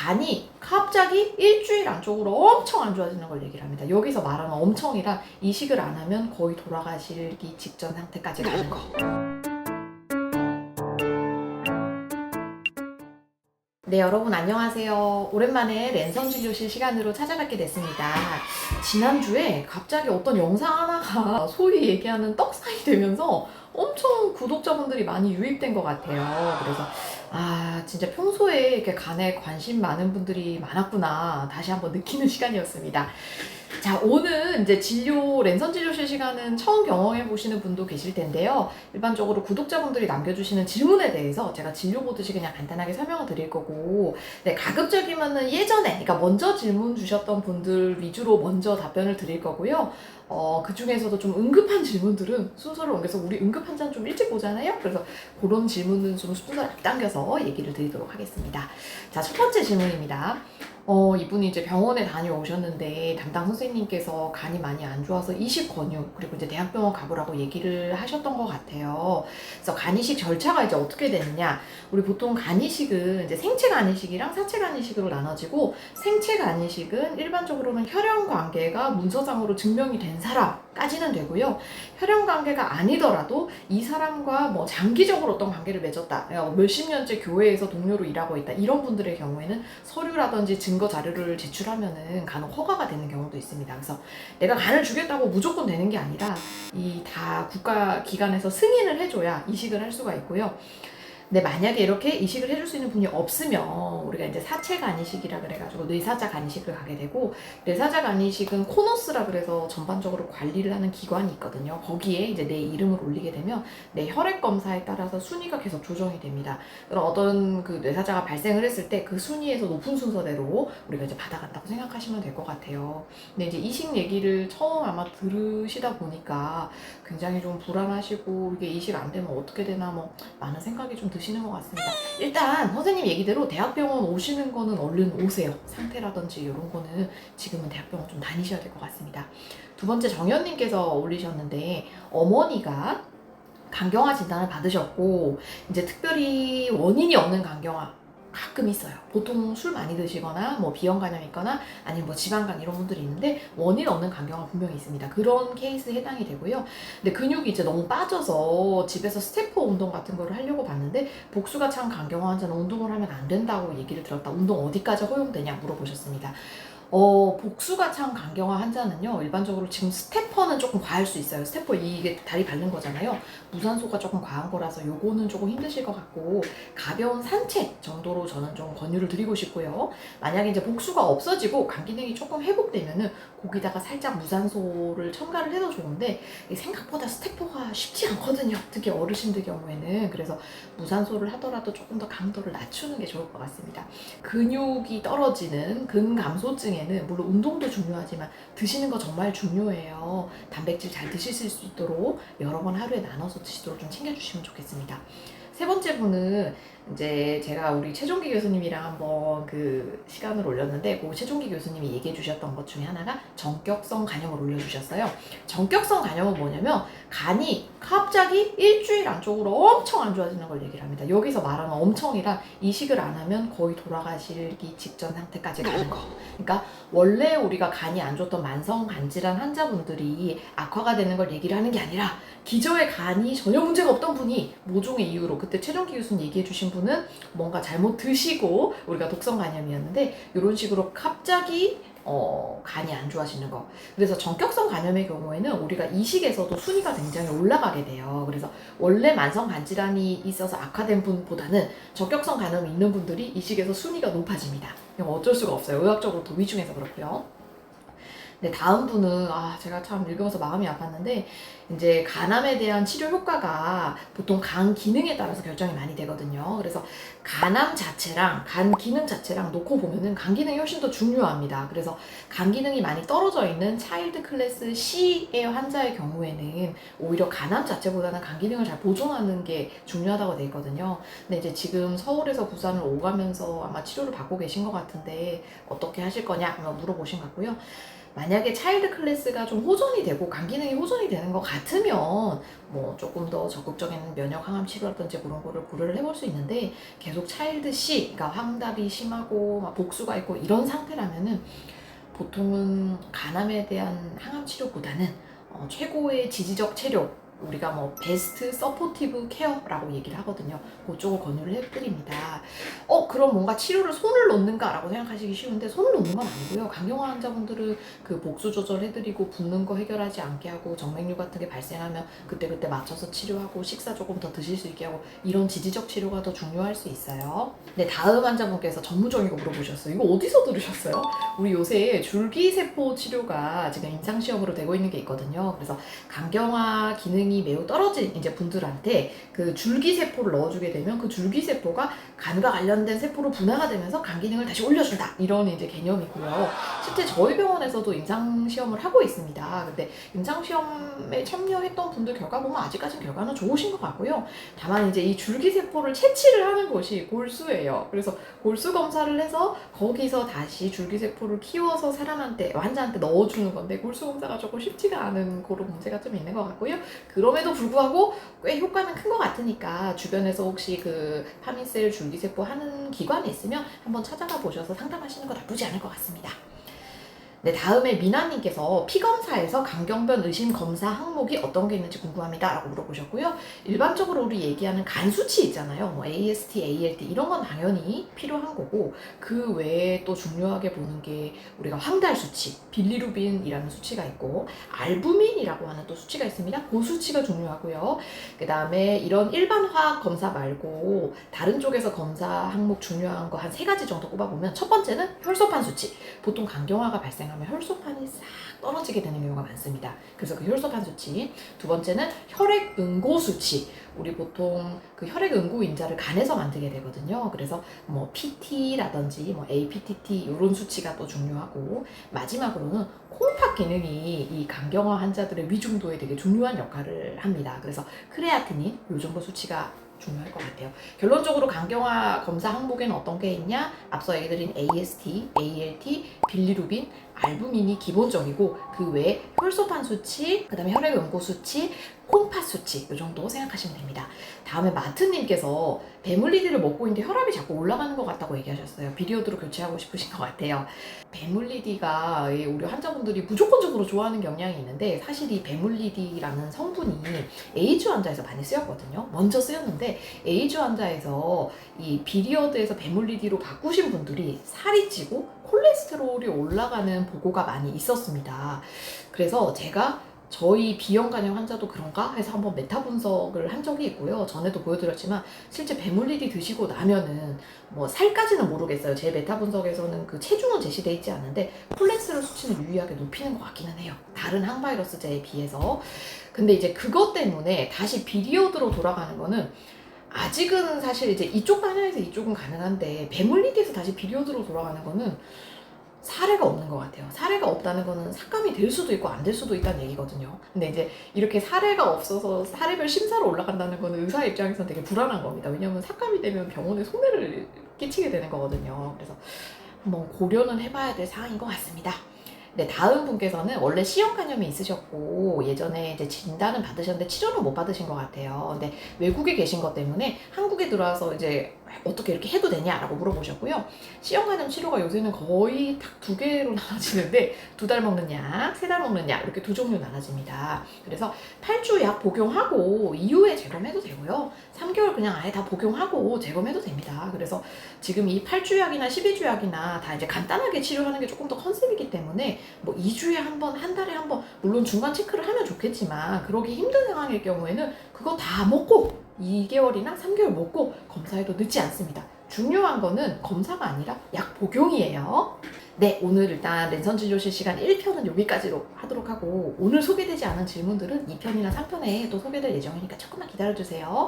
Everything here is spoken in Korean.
간이 갑자기 일주일 안쪽으로 엄청 안 좋아지는 걸 얘기를 합니다. 여기서 말하는 엄청이라 이식을 안 하면 거의 돌아가시기 직전 상태까지 가는 거. 네, 여러분 안녕하세요. 오랜만에 랜선 진료실 시간으로 찾아뵙게 됐습니다. 지난주에 갑자기 어떤 영상 하나가 소위 얘기하는 떡상이 되면서 엄청 구독자분들이 많이 유입된 것 같아요. 그래서 진짜 평소에 이렇게 간에 관심 많은 분들이 많았구나 다시 한번 느끼는 시간이었습니다. 자, 오늘 이제 랜선 진료실 시간은 처음 경험해 보시는 분도 계실 텐데요. 일반적으로 구독자분들이 남겨주시는 질문에 대해서 제가 진료 보듯이 그냥 간단하게 설명을 드릴 거고, 네, 가급적이면은 예전에, 그러니까 먼저 질문 주셨던 분들 위주로 먼저 답변을 드릴 거고요. 그 중에서도 좀 응급한 질문들은 순서를 옮겨서 우리 응급 환자는 좀 일찍 오잖아요. 그래서 그런 질문은 좀 순서를 앞당겨서 얘기를 드리도록 하겠습니다. 자, 첫 번째 질문입니다. 이분이 이제 병원에 다녀오셨는데 담당 선생님께서 간이 많이 안 좋아서 이식 권유, 그리고 이제 대학병원 가보라고 얘기를 하셨던 것 같아요. 그래서 간 이식 절차가 이제 어떻게 되느냐. 우리 보통 간 이식은 이제 생체 간 이식이랑 사체 간 이식으로 나눠지고, 생체 간 이식은 일반적으로는 혈연 관계가 문서상으로 증명이 된 사람까지는 되고요. 혈연 관계가 아니더라도 이 사람과 뭐 장기적으로 어떤 관계를 맺었다, 몇십 년째 교회에서 동료로 일하고 있다, 이런 분들의 경우에는 서류라든지 증거 자료를 제출하면은 간혹 허가가 되는 경우도 있습니다. 그래서 내가 간을 주겠다고 무조건 되는 게 아니라 이 다 국가 기관에서 승인을 해줘야 이식을 할 수가 있고요. 근데 만약에 이렇게 이식을 해줄 수 있는 분이 없으면 우리가 이제 사체 간이식이라 그래가지고 뇌사자 간이식을 가게 되고, 뇌사자 간이식은 코너스라 그래서 전반적으로 관리를 하는 기관이 있거든요. 거기에 이제 내 이름을 올리게 되면 내 혈액 검사에 따라서 순위가 계속 조정이 됩니다. 그럼 어떤 그 뇌사자가 발생을 했을 때 그 순위에서 높은 순서대로 우리가 이제 받아간다고 생각하시면 될 것 같아요. 근데 이제 이식 얘기를 처음 아마 들으시다 보니까 굉장히 좀 불안하시고, 이게 이식 안 되면 어떻게 되나 뭐 많은 생각이 좀 드시는 것 같습니다. 일단 선생님 얘기대로 대학병원 오시는 거는 얼른 오세요. 상태라든지 이런 거는 지금은 대학병원 좀 다니셔야 될 것 같습니다. 두 번째, 정현님께서 올리셨는데 어머니가 간경화 진단을 받으셨고, 이제 특별히 원인이 없는 간경화 가끔 있어요. 보통 술 많이 드시거나 뭐 비형 간염 있거나 아니면 뭐 지방간 이런 분들이 있는데 원인 없는 간경화 분명히 있습니다. 그런 케이스에 해당이 되고요. 근데 근육이 이제 너무 빠져서 집에서 스태퍼 운동 같은 거를 하려고 봤는데 복수가 찬 간경화 환자는 운동을 하면 안 된다고 얘기를 들었다. 운동 어디까지 허용되냐 물어보셨습니다. 복수가 찬 간경화 환자는요, 일반적으로 지금 스테퍼는 조금 과할 수 있어요. 스테퍼 이게 다리 밟는 거잖아요. 무산소가 조금 과한 거라서 요거는 조금 힘드실 것 같고, 가벼운 산책 정도로 저는 좀 권유를 드리고 싶고요. 만약에 이제 복수가 없어지고 간 기능이 조금 회복되면은 거기다가 살짝 무산소를 첨가를 해도 좋은데, 생각보다 스테퍼가 쉽지 않거든요. 특히 어르신들 경우에는. 그래서 무산소를 하더라도 조금 더 강도를 낮추는 게 좋을 것 같습니다. 근육이 떨어지는 근감소증에는 물론 운동도 중요하지만 드시는 거 정말 중요해요. 단백질 잘 드실 수 있도록 여러 번 하루에 나눠서 드시도록 좀 챙겨주시면 좋겠습니다. 세 번째 분은 이제 제가 우리 최종기 교수님이랑 한번 그 시간을 올렸는데, 그 최종기 교수님이 얘기해 주셨던 것 중에 하나가 전격성 간염을 올려주셨어요. 전격성 간염은 뭐냐면 간이 갑자기 일주일 안쪽으로 엄청 안 좋아지는 걸 얘기를 합니다. 여기서 말하는 엄청이라 이식을 안 하면 거의 돌아가시기 직전 상태까지 가는 거. 그러니까 원래 우리가 간이 안 좋던 만성 간질환 환자분들이 악화가 되는 걸 얘기를 하는 게 아니라, 기저에 간이 전혀 문제가 없던 분이 모종의 이유로, 그때 최종기 교수님 얘기해 주신 분은 뭔가 잘못 드시고 우리가 독성 간염이었는데, 이런 식으로 갑자기 간이 안 좋아지는 거. 그래서 전격성 간염의 경우에는 우리가 이식에서도 순위가 굉장히 올라가게 돼요. 그래서 원래 만성 간질환이 있어서 악화된 분보다는 전격성 간염이 있는 분들이 이식에서 순위가 높아집니다. 이건 어쩔 수가 없어요. 의학적으로 더 위중해서 그렇고요. 네, 다음 분은 제가 참 읽으면서 마음이 아팠는데, 이제 간암에 대한 치료 효과가 보통 간 기능에 따라서 결정이 많이 되거든요. 그래서 간암 자체랑 간 기능 자체랑 놓고 보면은 간 기능이 훨씬 더 중요합니다. 그래서 간 기능이 많이 떨어져 있는 차일드 클래스 C의 환자의 경우에는 오히려 간암 자체보다는 간 기능을 잘 보존하는 게 중요하다고 되어 있거든요. 근데 이제 지금 서울에서 부산을 오가면서 아마 치료를 받고 계신 것 같은데 어떻게 하실 거냐 한번 물어보신 것 같고요. 만약에 차일드 클래스가 좀 호전이 되고 간 기능이 호전이 되는 것 같으면 뭐 조금 더 적극적인 면역 항암 치료라든지 그런 거를 고려를 해볼 수 있는데 계속 차일드 C, 그러니까 황달이 심하고 막 복수가 있고 이런 상태라면은 보통은 간암에 대한 항암 치료보다는 최고의 지지적 체력, 우리가 뭐 베스트 서포티브 케어라고 얘기를 하거든요. 그쪽을 권유를 해드립니다. 그럼 뭔가 치료를 손을 놓는가라고 생각하시기 쉬운데 손을 놓는 건 아니고요. 강경화 환자분들은 그 복수 조절해드리고 붓는 거 해결하지 않게 하고 정맥류 같은 게 발생하면 그때그때 맞춰서 치료하고 식사 조금 더 드실 수 있게 하고 이런 지지적 치료가 더 중요할 수 있어요. 네, 다음 환자분께서 전문적인 거 물어보셨어요. 이거 어디서 들으셨어요? 우리 요새 줄기세포 치료가 지금 임상시험으로 되고 있는 게 있거든요. 그래서 강경화 기능이 매우 떨어진 이제 분들한테 그 줄기세포를 넣어주게 되면 그 줄기세포가 간과 관련된 세포로 분화가 되면서 간 기능을 다시 올려준다. 이런 이제 개념이고요. 실제 저희 병원에서도 임상시험을 하고 있습니다. 근데 임상시험에 참여했던 분들 결과 보면 아직까지는 결과는 좋으신 것 같고요. 다만 이제 이 줄기세포를 채취를 하는 곳이 골수예요. 그래서 골수 검사를 해서 거기서 다시 줄기세포를 키워서 사람한테, 환자한테 넣어주는 건데 골수 검사가 조금 쉽지가 않은 그런 문제가 좀 있는 것 같고요. 그럼에도 불구하고 꽤 효과는 큰 것 같으니까 주변에서 혹시 그 파민셀 줄기세포 하는 기관이 있으면 한번 찾아가 보셔서 상담하시는 거 나쁘지 않을 것 같습니다. 네, 다음에 미나님께서 피검사에서 강경변 의심 검사 항목이 어떤 게 있는지 궁금합니다 라고 물어보셨고요. 일반적으로 우리 얘기하는 간 수치 있잖아요. 뭐 AST, ALT 이런 건 당연히 필요한 거고 그 외에 또 중요하게 보는 게 우리가 황달 수치, 빌리루빈이라는 수치가 있고 알부민이라고 하는 또 수치가 있습니다. 그 수치가 중요하고요. 그 다음에 이런 일반 화학 검사 말고 다른 쪽에서 검사 항목 중요한 거 한 3가지 정도 꼽아보면 첫 번째는 혈소판 수치. 보통 강경화가 발생하면 혈소판이 싹 떨어지게 되는 경우가 많습니다. 그래서 그 혈소판 수치. 두 번째는 혈액 응고 수치. 우리 보통 그 혈액 응고 인자를 간에서 만들게 되거든요. 그래서 뭐 PT라든지 뭐 APTT 이런 수치가 또 중요하고 마지막으로는 콩팥 기능이 이 강경화 환자들의 위중도에 되게 중요한 역할을 합니다. 그래서 크레아티닌 이 정도 수치가 중요할 것 같아요. 결론적으로 강경화 검사 항목에는 어떤 게 있냐? 앞서 얘기 드린 AST, ALT, 빌리루빈, 알부민이 기본적이고 그 외에 혈소판 수치, 그 다음에 혈액 응고 수치, 콩팥 수치 이 정도 생각하시면 됩니다. 다음에 마트님께서 베물리디를 먹고 있는데 혈압이 자꾸 올라가는 것 같다고 얘기하셨어요. 비리오드로 교체하고 싶으신 것 같아요. 베물리디가 우리 환자분들이 무조건적으로 좋아하는 경향이 있는데 사실 이 베물리디라는 성분이 에이즈 환자에서 많이 쓰였거든요. 먼저 쓰였는데 에이즈 환자에서 이 비리오드에서 베물리디로 바꾸신 분들이 살이 찌고 콜레스테롤이 올라가는 보고가 많이 있었습니다. 그래서 제가 저희 B형 간염 환자도 그런가 해서 한번 메타 분석을 한 적이 있고요. 전에도 보여드렸지만 실제 베물리디 드시고 나면은 뭐 살까지는 모르겠어요. 제 메타 분석에서는 그 체중은 제시돼 있지 않는데 콜레스테롤 수치는 유의하게 높이는 것 같기는 해요. 다른 항바이러스제에 비해서. 근데 이제 그것 때문에 다시 비리오드로 돌아가는 거는 아직은 사실 이제 이쪽 방향에서 이쪽은 가능한데 베물리디에서 다시 비리오드로 돌아가는 거는 사례가 없는 것 같아요. 사례가 없다는 거는 삭감이 될 수도 있고 안 될 수도 있다는 얘기거든요. 근데 이제 이렇게 사례가 없어서 사례별 심사로 올라간다는 거는 의사 입장에서는 되게 불안한 겁니다. 왜냐하면 삭감이 되면 병원에 손해를 끼치게 되는 거거든요. 그래서 한번 고려는 해봐야 될 사항인 것 같습니다. 네, 다음 분께서는 원래 C형 간염이 있으셨고 예전에 이제 진단은 받으셨는데 치료는 못 받으신 것 같아요. 근데 외국에 계신 것 때문에 한국에 들어와서 이제 어떻게 이렇게 해도 되냐라고 물어보셨고요. C형 간염 치료가 요새는 거의 딱 2개로 나눠지는데 2달 먹는 약, 3달 먹는 약 이렇게 2종류 나눠집니다. 그래서 8주 약 복용하고 이후에 재검해도 되고요. 3개월 그냥 아예 다 복용하고 재검해도 됩니다. 그래서 지금 이 8주 약이나 12주 약이나 다 이제 간단하게 치료하는 게 조금 더 컨셉이기 때문에 뭐 2주에 한 번, 한 달에 한 번 물론 중간 체크를 하면 좋겠지만 그러기 힘든 상황일 경우에는 그거 다 먹고 2개월이나 3개월 먹고 검사해도 늦지 않습니다. 중요한 거는 검사가 아니라 약 복용이에요. 네, 오늘 일단 랜선 진료실 시간 1편은 여기까지로 하도록 하고 오늘 소개되지 않은 질문들은 2편이나 3편에 또 소개될 예정이니까 조금만 기다려주세요.